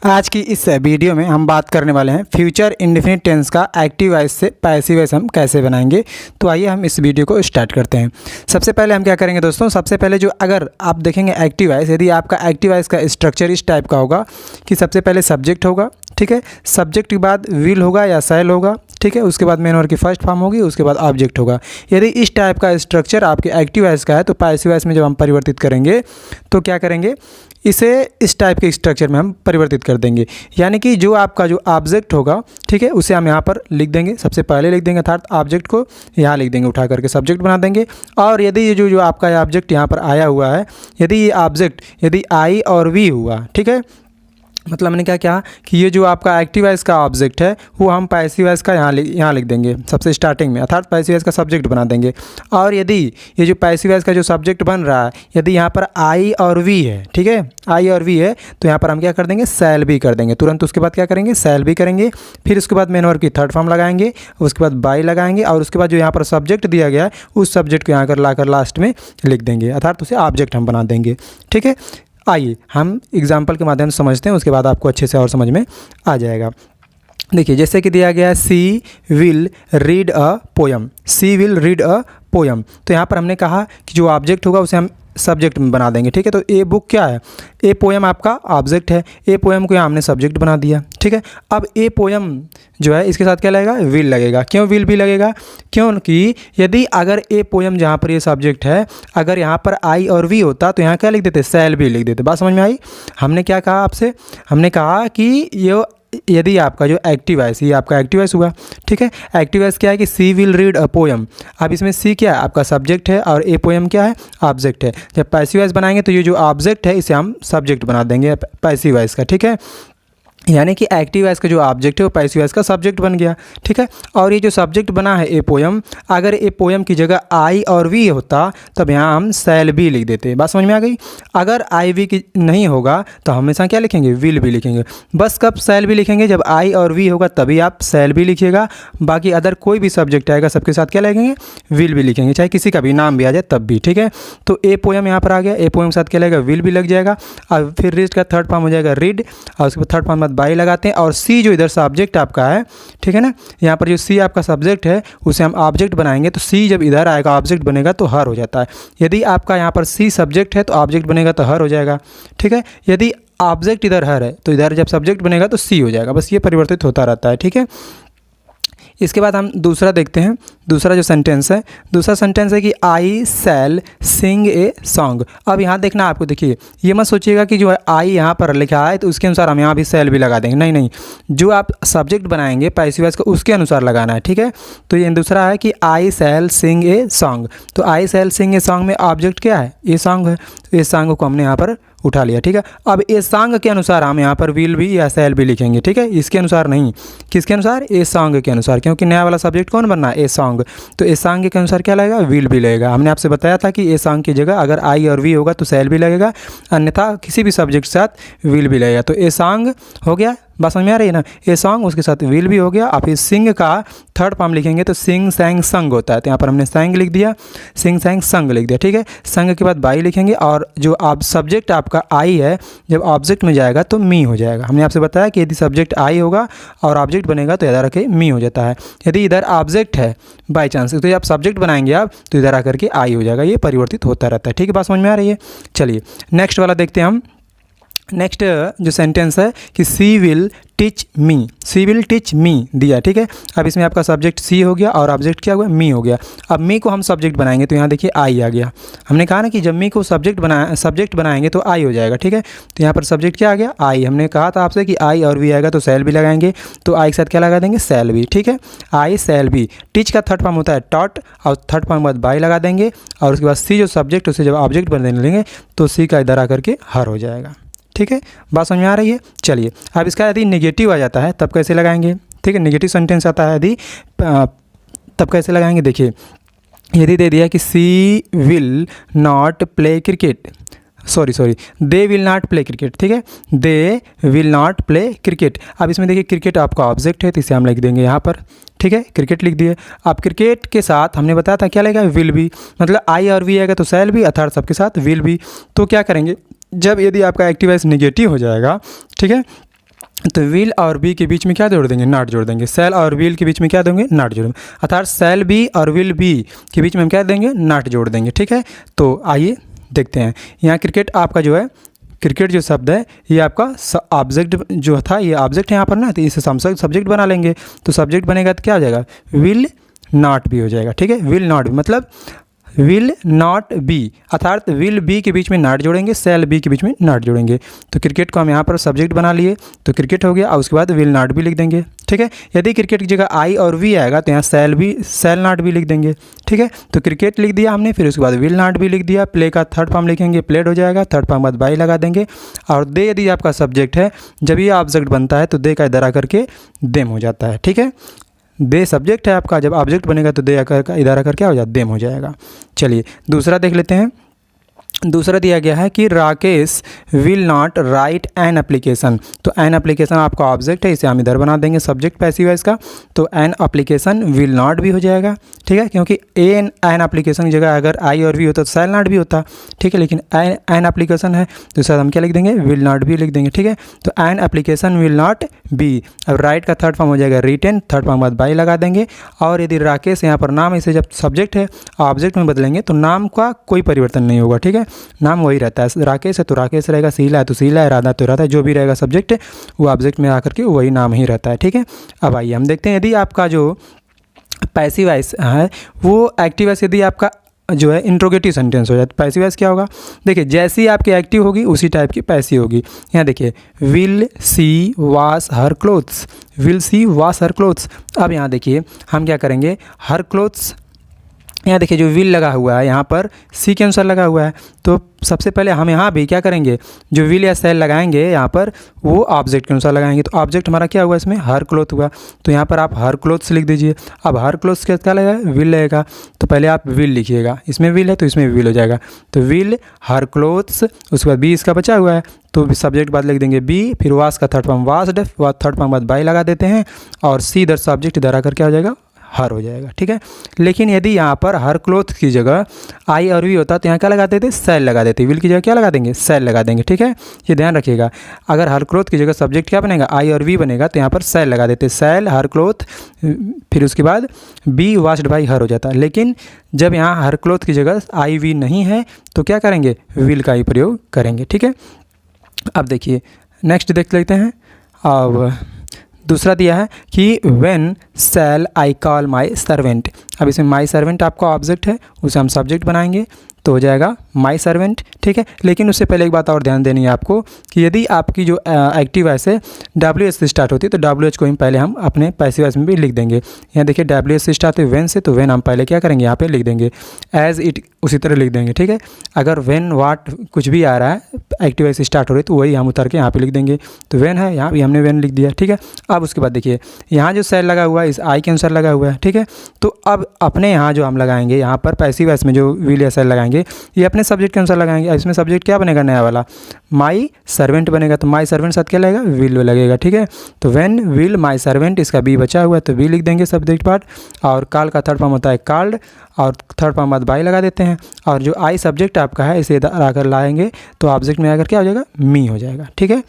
आज की इस वीडियो में हम बात करने वाले हैं फ्यूचर इंडेफिनिट टेंस का एक्टिव वॉइस से पैसिव वॉइस हम कैसे बनाएंगे। तो आइए हम इस वीडियो को स्टार्ट करते हैं। सबसे पहले हम क्या करेंगे दोस्तों, सबसे पहले जो अगर आप देखेंगे एक्टिव वॉइस, यदि आपका एक्टिव वॉइस का स्ट्रक्चर इस टाइप का होगा कि सबसे पहले सब्जेक्ट होगा, ठीक है, सब्जेक्ट के बाद विल होगा या शैल होगा, ठीक है, उसके बाद मेन वर्ब की फर्स्ट फॉर्म होगी, उसके बाद ऑब्जेक्ट होगा। यदि इस टाइप का स्ट्रक्चर आपके एक्टिव वॉइस का है तो पैसिव वॉइस में जब हम परिवर्तित करेंगे तो क्या करेंगे, इसे इस टाइप के स्ट्रक्चर में हम परिवर्तित कर देंगे। यानी कि जो आपका जो ऑब्जेक्ट होगा, ठीक है, उसे हम यहाँ पर लिख देंगे, सबसे पहले लिख देंगे, अर्थात ऑब्जेक्ट को यहाँ लिख देंगे, उठा करके सब्जेक्ट बना देंगे। और यदि ये जो आपका ऑब्जेक्ट यहाँ पर आया हुआ है, यदि ये ऑब्जेक्ट यदि आई और वी हुआ, ठीक है, मतलब मैंने क्या कहा कि ये जो आपका एक्टिव वॉइस का ऑब्जेक्ट है वो हम पैसिव वॉइस का यहाँ लिख देंगे सबसे स्टार्टिंग में, अर्थात पैसिव वॉइस का सब्जेक्ट बना देंगे। और यदि ये जो पैसिव वॉइस का जो सब्जेक्ट बन रहा है, यदि यहाँ पर आई और वी है, ठीक है, आई और वी है, तो यहाँ पर हम क्या कर देंगे, शैल बी कर देंगे तुरंत। उसके बाद क्या करेंगे, शैल बी करेंगे, फिर उसके बाद मेन वर्ब की थर्ड फॉर्म लगाएंगे, उसके बाद बाई लगाएंगे, और उसके बाद जो यहाँ पर सब्जेक्ट दिया गया है उस सब्जेक्ट को यहाँ कर लाकर लास्ट में लिख देंगे, अर्थात उसे ऑब्जेक्ट हम बना देंगे। ठीक है, आइए हम एग्जाम्पल के माध्यम से समझते हैं, उसके बाद आपको अच्छे से और समझ में आ जाएगा। देखिए जैसे कि दिया गया है she will read a poem, she will read a poem, तो यहाँ पर हमने कहा कि जो ऑब्जेक्ट होगा उसे हम सब्जेक्ट में बना देंगे। ठीक है, तो ए बुक क्या है, ए पोयम आपका ऑब्जेक्ट है, ए पोयम को यहाँ हमने सब्जेक्ट बना दिया। ठीक है, अब ए पोयम जो है इसके साथ क्या लगेगा, विल लगेगा। क्यों विल भी लगेगा, क्योंकि यदि अगर ए पोयम जहाँ पर ये सब्जेक्ट है, अगर यहाँ पर आई और वी होता तो यहाँ क्या लिख देते, शैल भी लिख देते। बात समझ में आई। हमने क्या कहा आपसे, हमने कहा कि ये यदि आपका जो एक्टिव वॉइस, ये आपका एक्टिव वॉइस हुआ, ठीक है, एक्टिव वॉइस क्या है कि she will read a poem. अब इसमें सी क्या है, आपका सब्जेक्ट है, और ए पोयम क्या है, ऑब्जेक्ट है। जब पैसिव वॉइस बनाएंगे तो ये जो ऑब्जेक्ट है इसे हम सब्जेक्ट बना देंगे पैसिव वॉइस का। ठीक है, यानी कि एक्टिव वॉइस का जो ऑब्जेक्ट है वो पैसिव वॉइस का सब्जेक्ट बन गया। ठीक है, और ये जो सब्जेक्ट बना है ए पोयम, अगर ए पोयम की जगह आई और वी होता तब यहाँ हम शैल बी लिख देते। बात समझ में आ गई। अगर आई वी की नहीं होगा तो हमेशा क्या लिखेंगे, विल भी लिखेंगे। बस कब शैल बी लिखेंगे, जब आई और वी होगा तभी आप शैल बी लिखिएगा। बाकी अदर कोई भी सब्जेक्ट आएगा सबके साथ क्या लिखेंगे, विल भी लिखेंगे, चाहे किसी का भी नाम भी आ जाए तब भी। ठीक है, तो ए पोयम यहाँ पर आ गया, ए पोयम के साथ क्या लगेगा, विल भी लग जाएगा, और फिर रीड का थर्ड फॉर्म हो जाएगा रीड, और उसके बाद थर्ड फॉर्म बाई लगाते हैं, और सी जो इधर सब्जेक्ट आपका है, ठीक है ना, यहाँ पर जो सी आपका सब्जेक्ट है उसे हम ऑब्जेक्ट बनाएंगे, तो सी जब इधर आएगा ऑब्जेक्ट बनेगा तो हर हो जाता है। यदि आपका यहाँ पर सी सब्जेक्ट है तो ऑब्जेक्ट बनेगा तो हर हो जाएगा। ठीक है, यदि ऑब्जेक्ट इधर हर है तो इधर जब सब्जेक्ट बनेगा तो सी हो जाएगा। बस ये परिवर्तित होता रहता है। ठीक है, इसके बाद हम दूसरा देखते हैं। दूसरा जो सेंटेंस है, दूसरा सेंटेंस है कि आई शैल सिंग ए सॉन्ग। अब यहाँ देखना आपको, देखिए ये मत सोचिएगा कि जो है आई यहाँ पर लिखा है तो उसके अनुसार हम यहाँ भी शैल भी लगा देंगे, नहीं नहीं, जो आप सब्जेक्ट बनाएंगे पैसिव वॉइस का उसके अनुसार लगाना है। ठीक है, तो ये दूसरा है कि आई शैल सिंग ए सॉन्ग, तो आई शैल सिंग ए सॉन्ग में ऑब्जेक्ट क्या है, ए सॉन्ग है, तो ए सॉन्ग को हमने यहाँ पर उठा लिया। ठीक है, अब ए सॉन्ग के अनुसार हम यहाँ पर विल भी या शैल भी लिखेंगे। ठीक है, इसके अनुसार नहीं, किसके अनुसार, ए सॉन्ग के अनुसार, क्योंकि नया वाला सब्जेक्ट कौन बनना है, ए सॉन्ग, तो ए सॉन्ग के अनुसार क्या लगेगा, विल भी लगेगा। हमने आपसे बताया था कि ए सॉन्ग की जगह अगर आई और वी होगा तो शैल भी लगेगा, अन्यथा किसी भी सब्जेक्ट के साथ विल भी लगेगा। तो ए सॉन्ग हो गया, बात समझ में आ रही है ना, ए सॉन्ग उसके साथ विल भी हो गया। आप इस सिंग का थर्ड फॉर्म लिखेंगे तो सिंग सैंग संग होता है, तो यहाँ पर हमने सैंग लिख दिया, सिंग सैंग संग लिख दिया। ठीक है, संग के बाद बाई लिखेंगे, और जो आप सब्जेक्ट आपका आई है जब ऑब्जेक्ट में जाएगा तो मी हो जाएगा। हमने आपसे बताया कि यदि सब्जेक्ट आई होगा और ऑब्जेक्ट बनेगा तो इधर आके मी हो जाता है। यदि इधर ऑब्जेक्ट है बाई चांस तो आप सब्जेक्ट बनाएंगे आप तो इधर आकर के आई हो जाएगा। ये परिवर्तित होता रहता है। ठीक है, बात समझ में आ रही है। चलिए नेक्स्ट वाला देखते हैं हम। नेक्स्ट जो सेंटेंस है कि she will teach me, she will teach me दिया। ठीक है, अब इसमें आपका सब्जेक्ट सी हो गया और ऑब्जेक्ट क्या हुआ, मी हो गया। अब मी को हम सब्जेक्ट बनाएंगे तो यहाँ देखिए आई आ गया। हमने कहा ना कि जब मी को सब्जेक्ट बनाएंगे तो आई हो जाएगा। ठीक है, तो यहाँ पर सब्जेक्ट क्या आ गया, आई। हमने कहा था आपसे कि आई और वी आएगा तो शैल भी लगाएंगे, तो आई के साथ क्या लगा देंगे, शैल भी। ठीक है, आई शैल भी। टीच का थर्ड फॉर्म होता है टॉट, और थर्ड फॉर्म बाद बाई लगा देंगे, और उसके बाद सी जो सब्जेक्ट उसे जब ऑब्जेक्ट बन लेंगे तो सी का इधर आकर के हर हो जाएगा। ठीक है, बात समझ में आ रही है। चलिए अब इसका यदि नेगेटिव आ जाता है तब कैसे लगाएंगे। ठीक है, नेगेटिव सेंटेंस आता है यदि तब कैसे लगाएंगे। देखिए यदि दे दिया कि she will not play cricket, they will not play cricket. ठीक है, they will not play cricket. अब इसमें देखिए क्रिकेट आपका ऑब्जेक्ट है तो इसे हम लिख देंगे यहाँ पर। ठीक है, क्रिकेट लिख दिए। अब क्रिकेट के साथ हमने बताया था क्या लगेगा, विल भी, मतलब आई और वी आएगा तो शैल भी, अर्थात सबके साथ विल भी। तो क्या करेंगे, जब यदि आपका एक्टिव वॉइस नेगेटिव हो जाएगा, ठीक है, तो विल और बी के बीच में क्या जोड़ देंगे, नॉट जोड़ देंगे। सेल और विल के बीच में क्या देंगे, नॉट जोड़ देंगे, अर्थात सेल बी और विल बी के बीच में हम क्या देंगे, नॉट जोड़ देंगे। ठीक है, तो आइए देखते हैं। यहाँ क्रिकेट आपका जो है, क्रिकेट जो शब्द है ये आपका ऑब्जेक्ट जो था, ये ऑब्जेक्ट है यहाँ पर ना, तो इसे हम सब्जेक्ट बना लेंगे। तो सब्जेक्ट बनेगा तो क्या हो जाएगा, विल नॉट बी हो जाएगा। ठीक है, विल नॉट बी मतलब विल नॉट बी, अर्थात विल बी के बीच में नॉट जोड़ेंगे, सेल बी के बीच में नॉट जोड़ेंगे। तो क्रिकेट को हम यहाँ पर सब्जेक्ट बना लिए, तो क्रिकेट हो गया, और उसके बाद विल नॉट बी लिख देंगे। ठीक है, यदि क्रिकेट की जगह आई और वी आएगा तो यहाँ सेल नॉट बी लिख देंगे। ठीक है, तो क्रिकेट लिख दिया हमने, फिर उसके बाद विल नॉट बी लिख दिया। प्ले का थर्ड फॉर्म लिखेंगे, प्लेड हो जाएगा, थर्ड फॉर्म बाद बाई लगा देंगे। और दे यदि आपका सब्जेक्ट है, जब ये ऑब्जेक्ट बनता है तो दे का इधर आकर के देम हो जाता है। ठीक है, दे सब्जेक्ट है आपका, जब ऑब्जेक्ट बनेगा तो दे आकर का इधर आकर क्या हो जाता है, देम हो जाएगा। चलिए दूसरा देख लेते हैं। दूसरा दिया गया है कि Rakesh will not right an application. तो एन एप्लीकेशन आपका ऑब्जेक्ट है, इसे हम इधर बना देंगे सब्जेक्ट पैसिव है इसका, तो एन एप्लीकेशन विल नॉट भी हो जाएगा। ठीक है, क्योंकि एन एप्लीकेशन की जगह अगर आई और वी होता तो सेल नॉट भी होता। ठीक है, लेकिन एन एप्लीकेशन है तो इसका हम क्या लिख देंगे, विल नॉट भी लिख देंगे। ठीक है, तो an application will not be. अब राइट का थर्ड फॉर्म हो जाएगा रिटेन, थर्ड फॉर्म बाद बाई लगा देंगे। और यदि राकेश यहाँ पर नाम, इसे जब सब्जेक्ट है ऑब्जेक्ट में बदलेंगे तो नाम का कोई परिवर्तन नहीं होगा। ठीक है, नाम वही रहता है, राकेश है तो राकेश रहेगा, शीला है तो शीला है, राधा तो राधा है, जो भी रहेगा सब्जेक्ट वो ऑब्जेक्ट में आकर के वही नाम ही रहता है। ठीक है, अब आइए हम देखते हैं, यदि आपका जो पैसिव वॉइस है वो एक्टिव वॉइस यदि आपका जो है इंट्रोगेटिव सेंटेंस हो जाए तो पैसिव वॉइस क्या होगा, देखिए जैसी आपकी एक्टिव होगी उसी टाइप की पैसिव होगी। यहाँ देखिए will see wash her clothes, will see wash her clothes. अब यहाँ देखिए हम क्या करेंगे, हर क्लोथ्स, यहाँ देखिए जो विल लगा हुआ है यहाँ पर सी के अनुसार लगा हुआ है, तो सबसे पहले हम यहाँ भी क्या करेंगे, जो विल या सेल लगाएंगे यहाँ पर वो ऑब्जेक्ट के अनुसार लगाएंगे। तो ऑब्जेक्ट हमारा क्या हुआ, इसमें हर क्लोथ हुआ, तो यहाँ पर आप हर क्लोथ्स लिख दीजिए। अब हर क्लोथ्स के क्या लगेगा, विल लगेगा, तो पहले आप विल लिखिएगा, इसमें विल है तो इसमें विल हो जाएगा, तो विल हर क्लोथ्स। उसके बाद बी इसका बचा हुआ है तो सब्जेक्ट बाद लिख देंगे बी, फिर वाश का third form washed, third form बाद बाई लगा देते हैं, और सी इधर सब्जेक्ट इधर आकर क्या हो जाएगा, हर हो जाएगा। ठीक है, लेकिन यदि यहाँ पर हर क्लोथ की जगह आई और वी होता तो यहाँ क्या लगा देते, सेल लगा देते, विल की जगह क्या लगा देंगे, सेल लगा देंगे। ठीक है, ये ध्यान रखिएगा, अगर हर क्लोथ की जगह सब्जेक्ट क्या बनेगा, आई और वी बनेगा तो यहाँ पर सेल लगा देते, सेल हर क्लोथ, फिर उसके बाद बी वॉश्ड बाई हर हो जाता। लेकिन जब यहाँ हर क्लोथ की जगह आई वी नहीं है तो क्या करेंगे, विल का ही प्रयोग करेंगे। ठीक है, अब देखिए नेक्स्ट देख लेते हैं। अब दूसरा दिया है कि when shall I call my servant. अब इसमें माई सर्वेंट आपका ऑब्जेक्ट है, उसे हम सब्जेक्ट बनाएंगे तो हो जाएगा माई सर्वेंट। ठीक है, लेकिन उससे पहले एक बात और ध्यान देनी है आपको कि यदि आपकी जो एक्टिव वॉइस है WH से स्टार्ट होती है तो WH को हम पहले हम अपने पैसिव वॉइस में भी लिख देंगे। यहाँ देखिए WH से स्टार्ट है व्हेन से, तो व्हेन हम पहले क्या करेंगे, यहाँ पे लिख देंगे एज इट, उसी तरह लिख देंगे। ठीक है, अगर व्हेन वाट कुछ भी आ रहा है एक्टिव वॉइस से स्टार्ट हो रही है तो वही हम उतर के यहाँ पे लिख देंगे। तो व्हेन है, यहाँ भी हमने व्हेन लिख दिया। ठीक है, अब उसके बाद देखिए यहाँ जो सेल लगा हुआ है इस आई के अनुसार लगा हुआ है। ठीक है, तो अब अपने यहाँ जो हम लगाएंगे, यहाँ पर पैसिव वॉइस में जो विल या सेल लगाएंगे ये अपने सब्जेक्ट के अनुसार लगाएंगे। इसमें सब्जेक्ट क्या बनेगा, नया वाला माई सर्वेंट बनेगा, तो माई सर्वेंट साथ क्या लगेगा, विल लगेगा। ठीक है, तो व्हेन विल माई सर्वेंट, इसका बी बचा हुआ है तो बी लिख देंगे सब्जेक्ट पार्ट, और कॉल का थर्ड फॉर्म होता है कॉल्ड, और थर्ड फॉर्म बाद बाई लगा देते हैं, और जो आई सब्जेक्ट आपका है इसे इधर आकर लाएंगे तो ऑब्जेक्ट में आकर क्या हो जाएगा, मी हो जाएगा। ठीक है,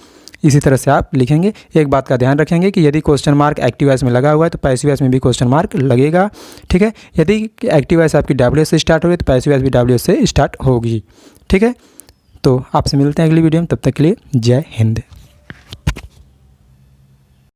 इसी तरह से आप लिखेंगे। एक बात का ध्यान रखेंगे कि यदि क्वेश्चन मार्क एक्टिव वॉइस में लगा हुआ है तो पैसिव वॉइस में भी क्वेश्चन मार्क लगेगा। ठीक है, यदि एक्टिव वॉइस आपकी WH से स्टार्ट हो रही है तो पैसिव वॉइस भी WH से स्टार्ट होगी। ठीक है, तो आपसे मिलते हैं अगली वीडियो में, तब तक के लिए जय हिंद।